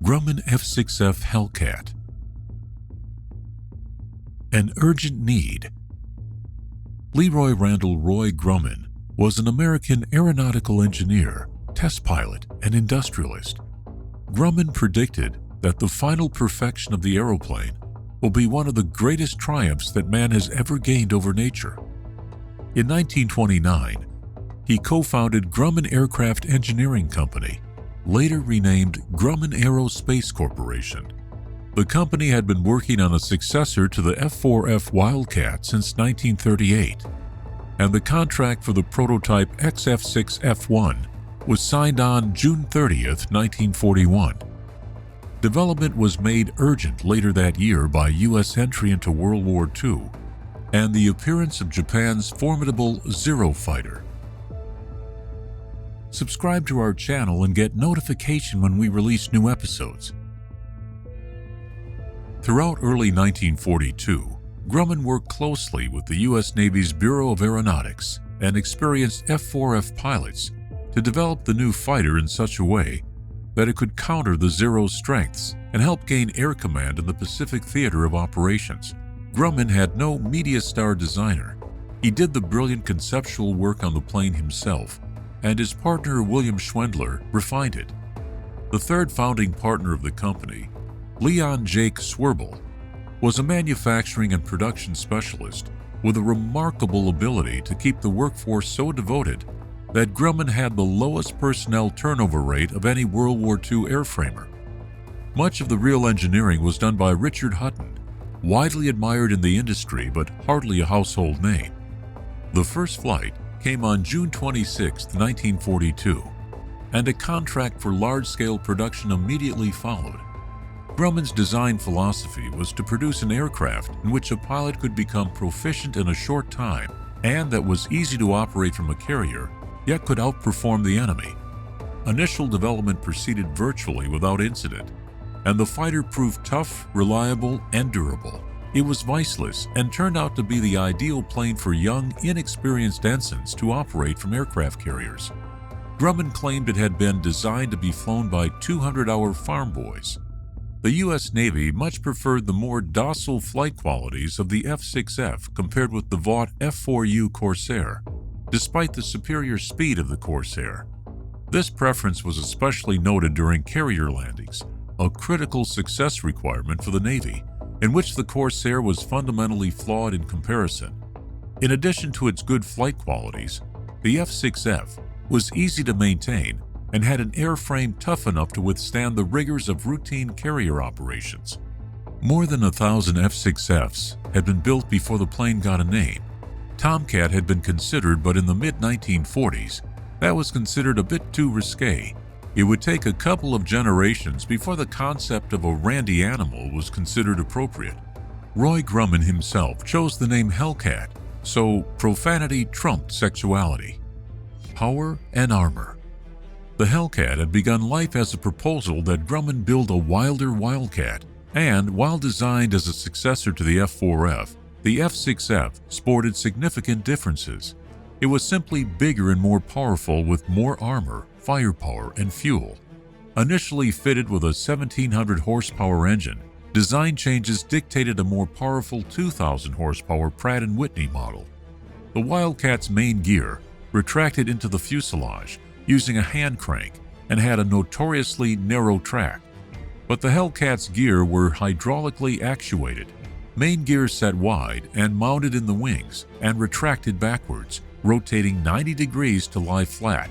Grumman F6F Hellcat. An urgent need. Leroy Randall Roy Grumman was an American aeronautical engineer, test pilot, and industrialist. Grumman predicted that the final perfection of the aeroplane will be one of the greatest triumphs that man has ever gained over nature. In 1929, he co-founded Grumman Aircraft Engineering Company, later renamed Grumman Aerospace Corporation. The company had been working on a successor to the F4F Wildcat since 1938, and the contract for the prototype XF6F1 was signed on June 30th, 1941. Development was made urgent later that year by U.S. entry into World War II and the appearance of Japan's formidable Zero fighter. Subscribe to our channel and get notification when we release new episodes. Throughout early 1942, Grumman worked closely with the U.S. Navy's Bureau of Aeronautics and experienced F4F pilots to develop the new fighter in such a way that it could counter the Zero's strengths and help gain air command in the Pacific theater of operations. Grumman had no media star designer. He did the brilliant conceptual work on the plane himself, and his partner William Schwendler refined it. The third founding partner of the company, Leon Jake Swerble, was a manufacturing and production specialist with a remarkable ability to keep the workforce so devoted that Grumman had the lowest personnel turnover rate of any World War II airframer. Much of the real engineering was done by Richard Hutton, widely admired in the industry but hardly a household name. The first flight came on June 26, 1942, and a contract for large-scale production immediately followed. Grumman's design philosophy was to produce an aircraft in which a pilot could become proficient in a short time and that was easy to operate from a carrier, yet could outperform the enemy. Initial development proceeded virtually without incident, and the fighter proved tough, reliable, and durable. It was viceless and turned out to be the ideal plane for young, inexperienced ensigns to operate from aircraft carriers. Grumman claimed it had been designed to be flown by 200-hour farm boys. The U.S. Navy much preferred the more docile flight qualities of the F6F compared with the Vought F4U Corsair, despite the superior speed of the Corsair. This preference was especially noted during carrier landings, a critical success requirement for the Navy, in which the Corsair was fundamentally flawed in comparison. In addition to its good flight qualities, the F6F was easy to maintain and had an airframe tough enough to withstand the rigors of routine carrier operations. More than 1,000 F6Fs had been built before the plane got a name. Tomcat had been considered, but in the mid-1940s, that was considered a bit too risque. It would take a couple of generations before the concept of a randy animal was considered appropriate. Roy Grumman himself chose the name Hellcat, so profanity trumped sexuality. Power and armor. The Hellcat had begun life as a proposal that Grumman build a wilder Wildcat, and while designed as a successor to the F4F, the F6F sported significant differences. It was simply bigger and more powerful with more armor, firepower, and fuel. Initially fitted with a 1,700 horsepower engine, design changes dictated a more powerful 2,000 horsepower Pratt Whitney model. The Wildcat's main gear retracted into the fuselage using a hand crank and had a notoriously narrow track, but the Hellcat's gear were hydraulically actuated. Main gear set wide and mounted in the wings and retracted backwards, rotating 90 degrees to lie flat.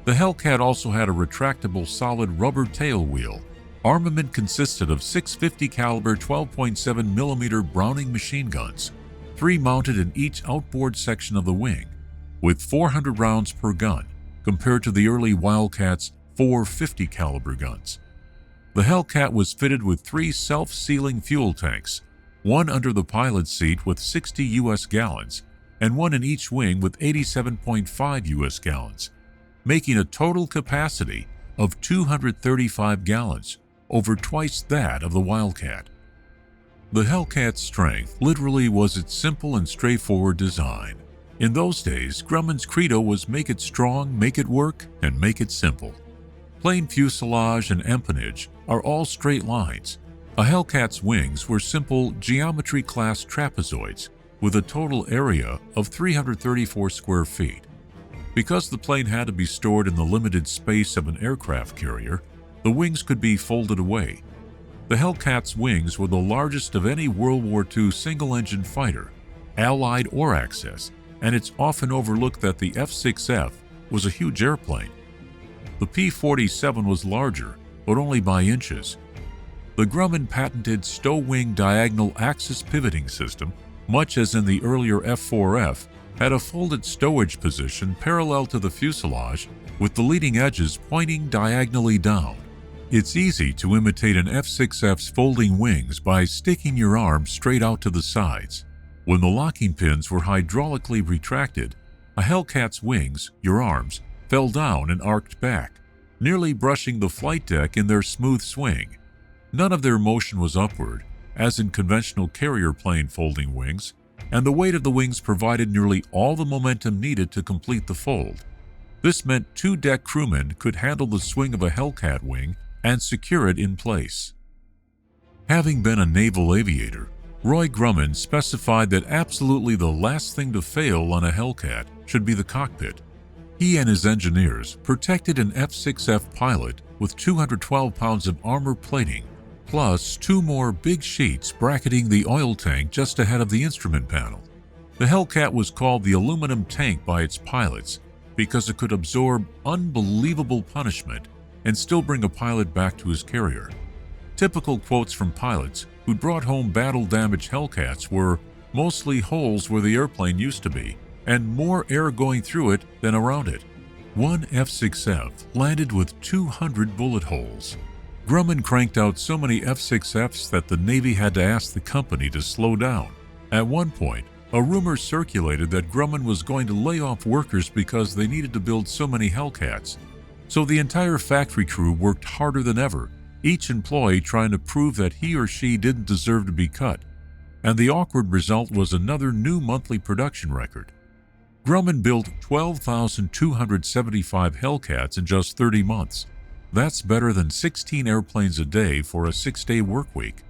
The Hellcat also had a retractable solid rubber tail wheel. Armament consisted of 650 caliber 12.7 millimeter Browning machine guns, 3 mounted in each outboard section of the wing, with 400 rounds per gun, compared to the early Wildcat's 450 caliber guns. The Hellcat was fitted with 3 self-sealing fuel tanks, one under the pilot's seat with 60 U.S. gallons, and one in each wing with 87.5 U.S. gallons, making a total capacity of 235 gallons, over twice that of the Wildcat. The Hellcat's strength literally was its simple and straightforward design. In those days, Grumman's credo was make it strong, make it work, and make it simple. Plane fuselage and empennage are all straight lines. A Hellcat's wings were simple geometry-class trapezoids with a total area of 334 square feet. Because the plane had to be stored in the limited space of an aircraft carrier, the wings could be folded away. The Hellcat's wings were the largest of any World War II single-engine fighter, Allied or Axis, and it's often overlooked that the F6F was a huge airplane. The P-47 was larger, but only by inches. The Grumman patented stow-wing diagonal axis pivoting system, much as in the earlier F4F, had a folded stowage position parallel to the fuselage with the leading edges pointing diagonally down. It's easy to imitate an F6F's folding wings by sticking your arms straight out to the sides. When the locking pins were hydraulically retracted, a Hellcat's wings, your arms, fell down and arced back, nearly brushing the flight deck in their smooth swing. None of their motion was upward, as in conventional carrier plane folding wings, and the weight of the wings provided nearly all the momentum needed to complete the fold. This meant two deck crewmen could handle the swing of a Hellcat wing and secure it in place. Having been a naval aviator, Roy Grumman specified that absolutely the last thing to fail on a Hellcat should be the cockpit. He and his engineers protected an F6F pilot with 212 pounds of armor plating, plus two more big sheets bracketing the oil tank just ahead of the instrument panel. The Hellcat was called the aluminum tank by its pilots because it could absorb unbelievable punishment and still bring a pilot back to his carrier. Typical quotes from pilots who brought home battle-damaged Hellcats were mostly holes where the airplane used to be, and more air going through it than around it. One F6F landed with 200 bullet holes. Grumman cranked out so many F6Fs that the Navy had to ask the company to slow down. At one point, a rumor circulated that Grumman was going to lay off workers because they needed to build so many Hellcats. So the entire factory crew worked harder than ever, each employee trying to prove that he or she didn't deserve to be cut. And the awkward result was another new monthly production record. Grumman built 12,275 Hellcats in just 30 months. That's better than 16 airplanes a day for a 6-day work week.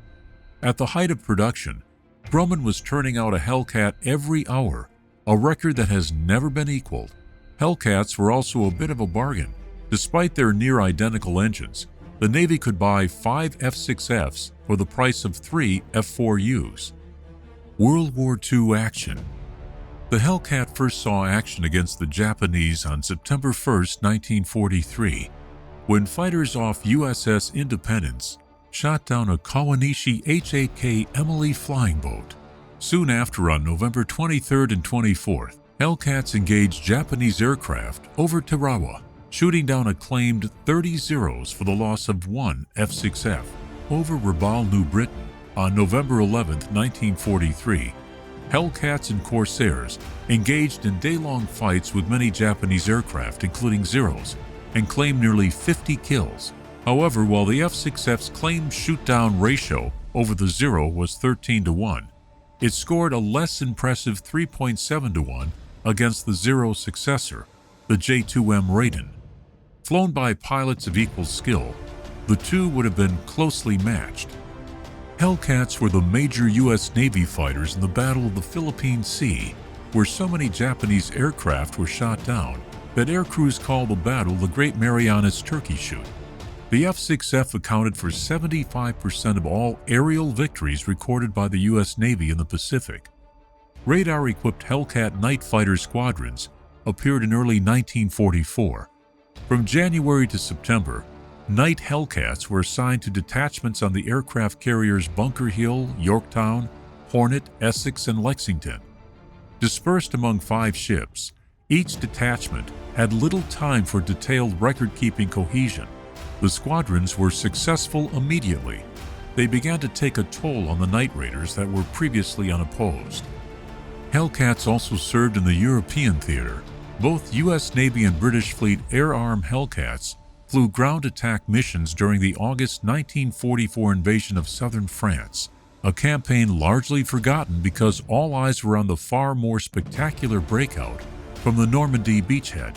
At the height of production, Grumman was turning out a Hellcat every hour, a record that has never been equaled. Hellcats were also a bit of a bargain. Despite their near-identical engines, the Navy could buy 5 F6Fs for the price of 3 F4Us. World War II action. The Hellcat first saw action against the Japanese on September 1, 1943, when fighters off USS Independence shot down a Kawanishi H-8K Emily flying boat. Soon after, on November 23rd and 24th, Hellcats engaged Japanese aircraft over Tarawa, shooting down a claimed 30 Zeros for the loss of one F6F. Over Rabaul, New Britain, on November 11, 1943, Hellcats and Corsairs engaged in day-long fights with many Japanese aircraft, including Zeros, and claimed nearly 50 kills. However, while the F6F's claimed shoot-down ratio over the Zero was 13-1, it scored a less impressive 3.7-1 against the Zero successor, the J2M Raiden. Flown by pilots of equal skill, the two would have been closely matched. Hellcats were the major U.S. Navy fighters in the Battle of the Philippine Sea, where so many Japanese aircraft were shot down that air crews called the battle the Great Marianas Turkey Shoot. The F6F accounted for 75% of all aerial victories recorded by the U.S. Navy in the Pacific. Radar-equipped Hellcat night fighter squadrons appeared in early 1944. From January to September, night Hellcats were assigned to detachments on the aircraft carriers Bunker Hill, Yorktown, Hornet, Essex, and Lexington. Dispersed among 5 ships, each detachment had little time for detailed record-keeping cohesion. The squadrons were successful immediately. They began to take a toll on the night raiders that were previously unopposed. Hellcats also served in the European theater. Both U.S. Navy and British Fleet Air Arm Hellcats flew ground attack missions during the August 1944 invasion of southern France, a campaign largely forgotten because all eyes were on the far more spectacular breakout from the Normandy beachhead.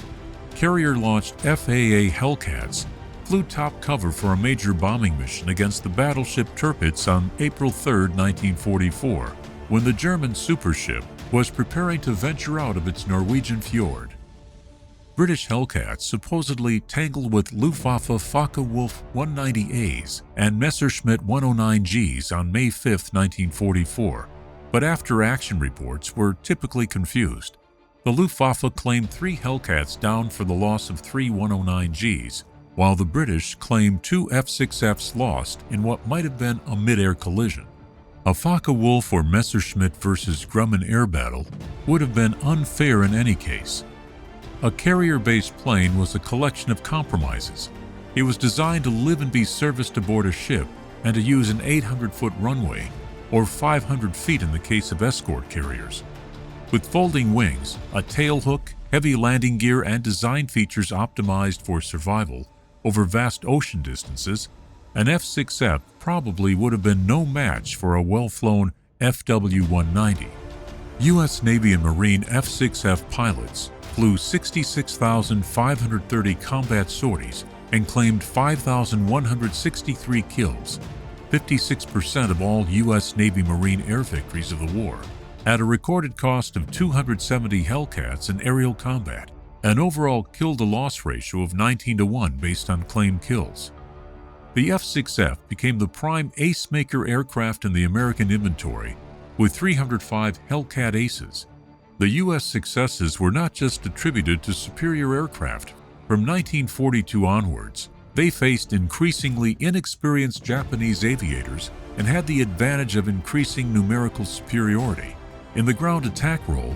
Carrier-launched FAA Hellcats flew top cover for a major bombing mission against the battleship Tirpitz on April 3, 1944, when the German supership was preparing to venture out of its Norwegian fjord. British Hellcats supposedly tangled with Luftwaffe Focke-Wulf 190As and Messerschmitt 109Gs on May 5, 1944, but after-action reports were typically confused. The Luftwaffe claimed 3 Hellcats down for the loss of 3 109Gs, while the British claimed 2 F6Fs lost in what might have been a mid-air collision. A Focke-Wulf or Messerschmitt versus Grumman air battle would have been unfair in any case. A carrier-based plane was a collection of compromises. It was designed to live and be serviced aboard a ship and to use an 800-foot runway, or 500 feet in the case of escort carriers. With folding wings, a tailhook, heavy landing gear, and design features optimized for survival over vast ocean distances, an F6F probably would have been no match for a well-flown FW-190. U.S. Navy and Marine F6F pilots flew 66,530 combat sorties and claimed 5,163 kills, 56% of all U.S. Navy Marine air victories of the war, at a recorded cost of 270 Hellcats in aerial combat, an overall kill-to-loss ratio of 19-1 based on claimed kills. The F6F became the prime ace-maker aircraft in the American inventory, with 305 Hellcat aces. The U.S. successes were not just attributed to superior aircraft. From 1942 onwards, they faced increasingly inexperienced Japanese aviators and had the advantage of increasing numerical superiority. In the ground attack role,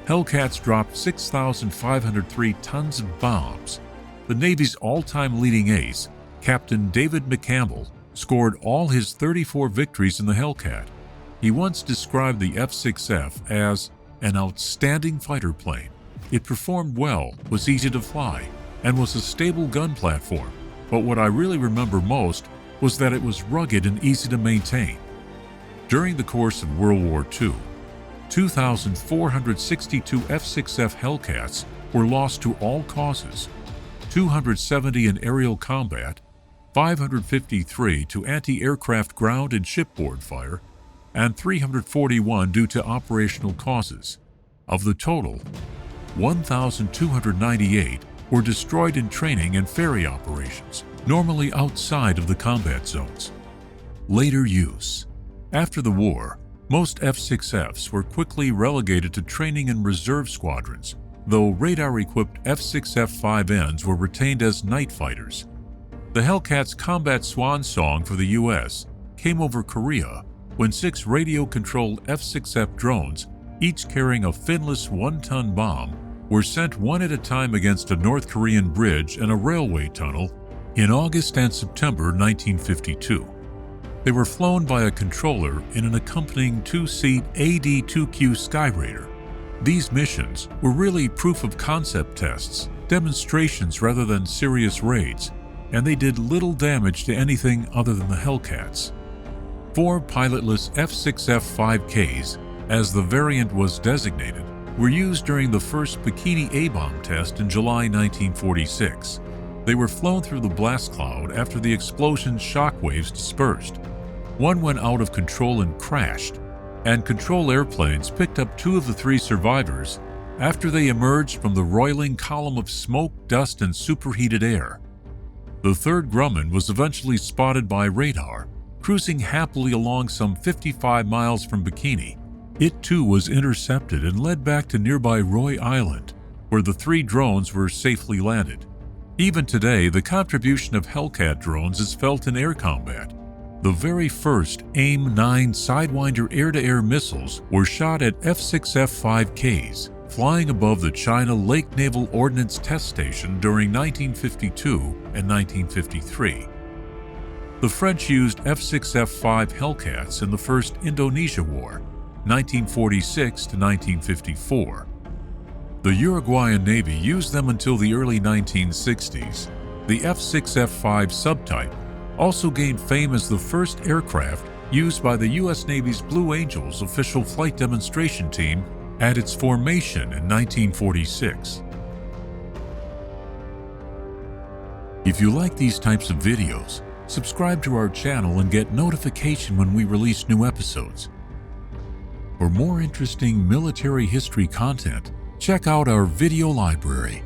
Hellcats dropped 6,503 tons of bombs. The Navy's all-time leading ace, Captain David McCampbell, scored all his 34 victories in the Hellcat. He once described the F6F as an outstanding fighter plane. It performed well, was easy to fly, and was a stable gun platform. But what I really remember most was that it was rugged and easy to maintain. During the course of World War II, 2,462 F6F Hellcats were lost to all causes, 270 in aerial combat, 553 to anti-aircraft ground and shipboard fire, and 341 due to operational causes. Of the total, 1,298 were destroyed in training and ferry operations, normally outside of the combat zones. Later use. After the war, most F6Fs were quickly relegated to training and reserve squadrons, though radar-equipped F6F-5Ns were retained as night fighters. The Hellcat's combat swan song for the U.S. came over Korea when 6 radio-controlled F6F drones, each carrying a finless 1-ton bomb, were sent one at a time against a North Korean bridge and a railway tunnel in August and September 1952. They were flown by a controller in an accompanying 2-seat AD-2Q Skyraider. These missions were really proof-of-concept tests, demonstrations rather than serious raids, and they did little damage to anything other than the Hellcats. 4 pilotless F6F-5Ks, as the variant was designated, were used during the first Bikini A-bomb test in July 1946. They were flown through the blast cloud after the explosion's shockwaves dispersed. One went out of control and crashed, and control airplanes picked up 2 of the 3 survivors after they emerged from the roiling column of smoke, dust, and superheated air. The 3rd Grumman was eventually spotted by radar, cruising happily along some 55 miles from Bikini. It too was intercepted and led back to nearby Roy Island, where the 3 drones were safely landed. Even today, the contribution of Hellcat drones is felt in air combat. The very first AIM-9 Sidewinder air-to-air missiles were shot at F6F-5Ks, flying above the China Lake Naval Ordnance Test Station during 1952 and 1953. The French used F6F-5 Hellcats in the First Indonesia War, 1946 to 1954. The Uruguayan Navy used them until the early 1960s. The F6F-5 subtype also gained fame as the first aircraft used by the U.S. Navy's Blue Angels official flight demonstration team at its formation in 1946. If you like these types of videos, subscribe to our channel and get notification when we release new episodes. For more interesting military history content, check out our video library.